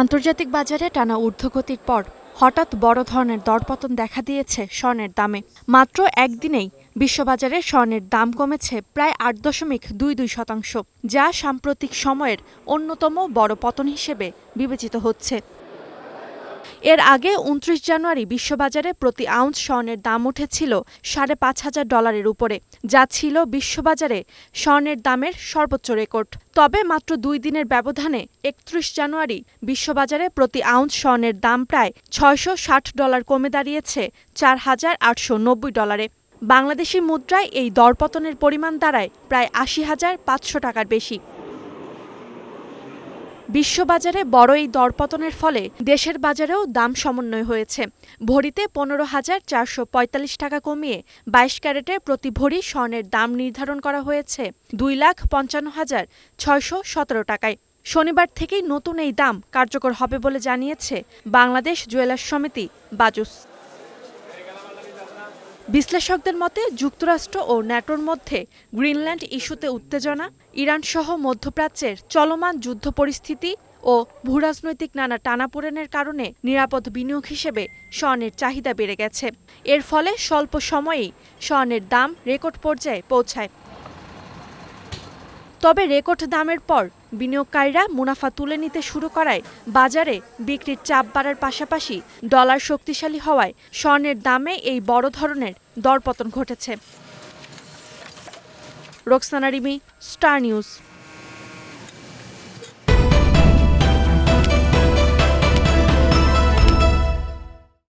আন্তর্জাতিক বাজারে টানা ঊর্ধ্বগতির পর হঠাৎ বড় ধরনের দরপতন দেখা দিয়েছে স্বর্ণের দামে। মাত্র একদিনেই বিশ্ববাজারে স্বর্ণের দাম কমেছে প্রায় ৮.22%, যা সাম্প্রতিক সময়ের অন্যতম বড় পতন হিসেবে বিবেচিত হচ্ছে। এর আগে ২৯ জানুয়ারি বিশ্ববাজারে প্রতি আউন্স স্বর্ণের দাম উঠেছিল $৫,৫০০ উপরে, যা ছিল বিশ্ববাজারে স্বর্ণের দামের সর্বোচ্চ রেকর্ড। তবে মাত্র ২ দিনের ব্যবধানে ৩১ জানুয়ারি বিশ্ববাজারে প্রতি আউন্স স্বর্ণের দাম প্রায় $৬৬০ কমে দাঁড়িয়েছে $৪,৮৯০। বাংলাদেশি মুদ্রায় এই দরপতনের পরিমাণ দাঁড়ায় প্রায় ৮০,৫০০ টাকার বেশি। বিশ্ববাজারে বড় এই দরপতনের ফলে দেশের বাজারেও দাম সমন্বয় হয়েছে। ভরিতে ১৫,৪৪৫ টাকা কমিয়ে ২২ ক্যারেটের প্রতি ভরি স্বর্ণের দাম নির্ধারণ করা হয়েছে ২,৫৫,৬১৭ টাকায়। শনিবার থেকেই নতুন এই দাম কার্যকর হবে বলে জানিয়েছে বাংলাদেশ জুয়েলার্স সমিতি বাজুস। বিশ্লেষকদের মতে, যুক্তরাষ্ট্র ও ন্যাটোর মধ্যে গ্রিনল্যান্ড ইস্যুতে উত্তেজনা, ইরানসহ মধ্যপ্রাচ্যের চলমান যুদ্ধ পরিস্থিতি ও ভূরাজনৈতিক নানা টানাপোড়েনের কারণে নিরাপদ বিনিয়োগ হিসেবে স্বর্ণের চাহিদা বেড়ে গেছে। এর ফলে স্বল্প সময়েই স্বর্ণের দাম রেকর্ড পর্যায়ে পৌঁছায়। তবে রেকর্ড দামের পর বিনিয়োগকারীরা মুনাফা তুলে নিতে শুরু করায় বাজারে বিক্রির চাপ বাড়ার পাশাপাশি ডলার শক্তিশালী হওয়ায় স্বর্ণের দামে এই বড় ধরনের দরপতন ঘটেছে। Roksana Rimi, star news.